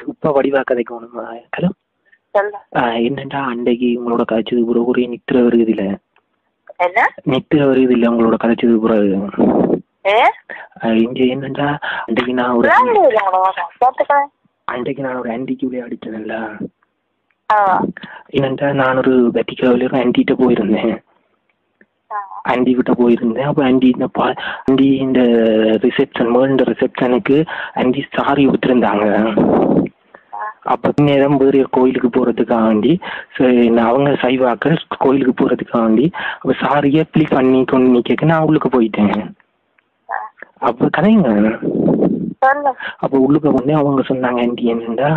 இப்ப வடிவா கதைக்கணுமா? ஹலோ. என்னண்டா அன்றைக்கு உங்களோட கதைச்சது பிறகு ஒரே நித்திர வருது இல்ல? நித்திர வருது இல்ல உங்களோட கதைச்சது பிறகு? இங்க என்னண்டா அன்றைக்கு நான் ஒரு ஆன்டிக்கு அடிச்சேன்ல. என்னண்டா நான் ஒரு வெட்டிக்காவில ஒரு ஆன்டிகிட்ட போயிருந்தேன். ஆன்டி கிட்ட போயிருந்தேன். அப்ப ஆன்டி இந்த ரிசப்ஷனுக்கு ஆன்டி சாரி விட்டுருந்தாங்க. அப்ப நேரம் வேறு கோயிலுக்கு போறதுக்காக வேண்டி அவங்க சைவாக்கள் கோயிலுக்கு போறதுக்காக வேண்டி அப்ப சாரியை பிளீஸ் பண்ணி கொண்டு கேட்க நான் உள்ளுக்கு போயிட்டேன். அப்ப கதைங்க அப்ப உள்ளுக்க வந்து அவங்க சொன்னாங்க ஆன்டி என்னண்டா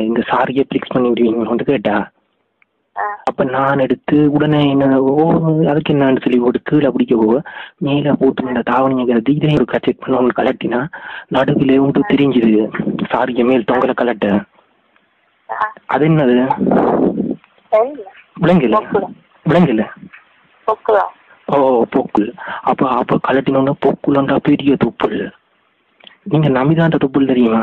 இங்க சாரியை பிளிக்ஸ் பண்ணி விடுவீங்க கேட்டா. அப்ப நான் எடுத்து உடனே என்ன அதுக்கு என்னன்னு சொல்லி போட்டு கீழே பிடிக்க போக மேல போட்டு இந்த தாவணிங்கிறது இதே ஒரு செக் பண்ண ஒன்று கலட்டினா நடுவில் ஒன்று தெரிஞ்சுது சாரிய மேல் தொங்கலை கலட்ட. அது என்னது விலங்குல விலங்குல ஓ பொக்குள். அப்ப கலட்டினோன்னா பொக்குள்ண்டா பெரிய தொப்புள். நீங்க நமிதாண்ட தொப்புள் தெரியுமா?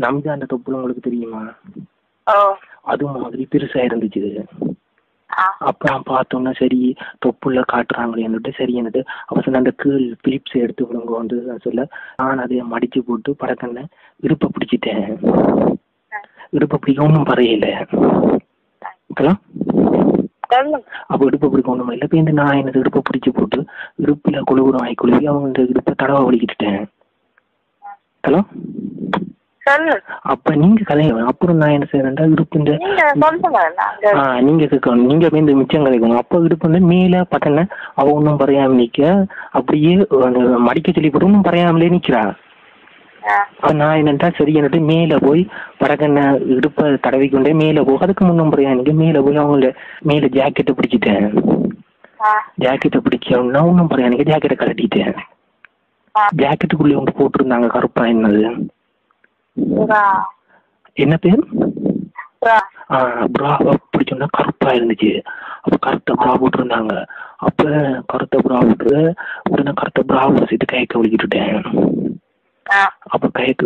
நமிதாண்ட தொப்புள் உங்களுக்கு தெரியுமா? அது மாதிரி பெருசா இருந்துச்சு. அப்புறம் பார்த்தோம்னா சரி தொப்புள்ள காட்டுறாங்களேன்னுட்டு சரி என்னட்டு அவ சொன்ன அந்த கீழ் பிலிப்ஸ் எடுத்து விடுங்க வந்து சொல்ல நான் அதை மடிச்சு போட்டு படக்கண்ண இடுப்பை பிடிச்சிட்டேன். இடுப்பை பிடிக்க ஒன்றும் பறையில. அப்ப இடுப்பை பிடிக்க ஒன்றும் இல்லை. இப்போ நான் எனக்கு இடுப்பை பிடிச்சி போட்டு இடுப்புல குழுகுறம் ஆகி குழுவி அவங்க இந்த இடுப்பை தடவை வலிக்கிட்டேன். ஹலோ. அப்ப நீங்க கதைக்கணும். அப்புறம் நான் என்ன செய்யறேன்டா இடுப்பு நீங்க கேட்கணும். நீங்க இந்த மிச்சம் கதைக்கணும். அப்ப இடுப்பு வந்து மேல பார்த்தன அவ ஒன்றும் பறையாம நிக்க அப்படியே மடிக்க சொல்லி போட்டு ஒன்றும் பறையாமலே நிக்கிறா. நான் என்னட்டா சரி என்னட்டு மேல போய் படக்கண்ண இடுப்பை தடவி கொண்டே மேல போக அதுக்கு முன்னும் பறையா நிக்க மேல போய் அவங்கள மேல ஜாக்கெட்டை பிடிச்சிட்டேன். ஜாக்கெட்டை பிடிச்சோம்னா ஒன்றும் பறையா நிக்க ஜாக்கெட்டை கலட்டிட்டேன். ஜாக்கெட்டுக்குள்ளே வந்து போட்டிருந்தாங்க கருப்பா என்னது என்ன பேர் ப்ராவா பிடிச்சோம்னா கருப்பா இருந்துச்சு. அப்ப கருத்த ப்ரா போட்டிருந்தாங்க. அப்ப கருத்த ப்ரா போட்டு உடனே கருத்த ப்ராவை சேர்த்து கைக்க வலிக்கிட்டுட்டேன். அப்ப கைக்க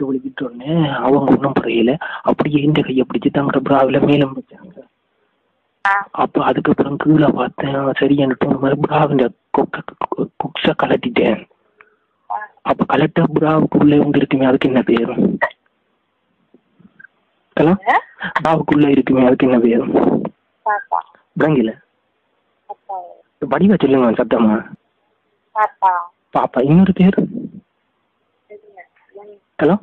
வலிக்கிட்டோடனே அவங்க ஒன்றும் பறையில அப்படியே இந்த கையை பிடிச்சி தங்கிட்ட ப்ராவில மேலும் வச்சாங்க. அப்ப அதுக்கப்புறம் கீழே பார்த்தேன் சரி எனக்கு ப்ராவின் குக்ஸ கலட்டிட்டேன். அப்ப கலெக்டா புறாவுக்குள்ள வந்து இருக்குமே அதுக்கு என்ன பேரு? புறாவுக்குள்ள இருக்குமே அதுக்கு என்ன பேரு? விளங்கில வடிவா சொல்லுங்க சத்தமா. பாப்பா. இன்னொரு பேர்? ஹலோ.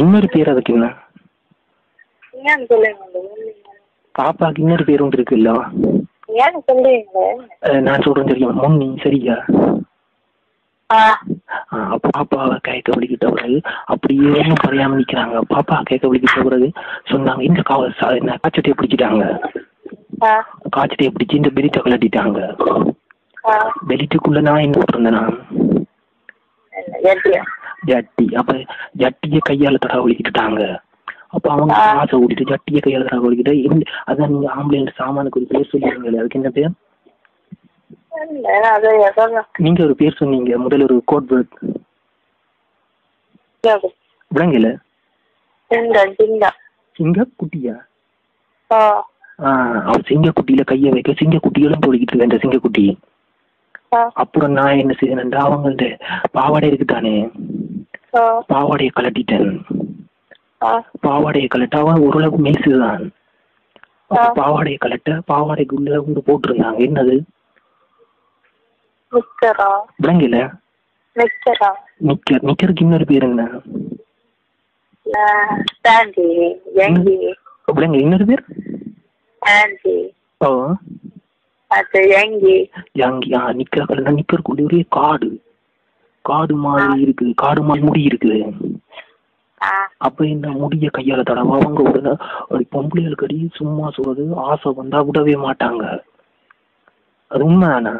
இன்னொரு பேர் அதுக்கு என்ன? பாப்பாக்கு இன்னொரு பேர் ஒன்று இருக்குல்ல. நான் சொல்றேன் தெரியும் முன்னி சரியா? அப்ப பாப்பாவை கைக்க வலிக்கிட்ட பிறகு அப்படியே ஒன்றும் பறையாம நிக்கிறாங்க. பாப்பா கைக்க வலிக்கிட்ட பிறகு சொன்னாங்க இந்த காய்ச்சட்டையை பிடிச்சிட்டாங்க. காய்ச்சட்டையை பிடிச்சி இந்த பெலிட்டை கலட்டிட்டாங்க. பெலிட்டுக்குள்ள நான் என்ன போட்டிருந்தேன் நான் ஜட்டி. அப்ப ஜட்டியை கையால தடவை வலிக்கிட்டுட்டாங்க. அப்ப அவங்க ஆசை ஓடிட்டு ஜட்டியை கையால தடவை வலிக்கிட்ட அதான் நீங்க ஆம்புலன்ஸ் சாமானுக்கு ஒரு பேர் சொல்லிடுங்களே அதுக்கு என்ன பேர்? நீங்க ஒரு பேர் சொன்னீங்க முதல்ல ஒரு கோட் வேர்ட் விளங்கல. சிங்க குட்டியா? அவ சிங்க குட்டியில கைய வைக்க சிங்க குட்டிகளும் தொழிக்கிட்டு இருக்க இந்த சிங்க குட்டி. அப்புறம் நான் என்ன செய்யணும்டா அவங்க இந்த பாவாடை இருக்குதானே பாவாடையை கலட்டிட்டேன். பாவாடையை கலட்ட அவன் ஓரளவுக்கு மெலிசுதான். பாவாடையை கலட்ட பாவாடைக்குள்ள வந்து போட்டிருந்தாங்க என்னது விளங்கல. நிக்கருக்கு இன்னொரு பேர் என்ன விளங்க? இன்னொரு பேர் நிக்கருக்குள்ள ஒரே காடு மாதிரி இருக்குது. காடு மாதிரி முடி இருக்குது. அப்ப இந்த முடிய கையால தடவை அவங்க உடனே பொம்பளைகளுக்கு அடி சும்மா சொல்றது ஆசை வந்தா விடவே மாட்டாங்க. அது உண்மைதானா?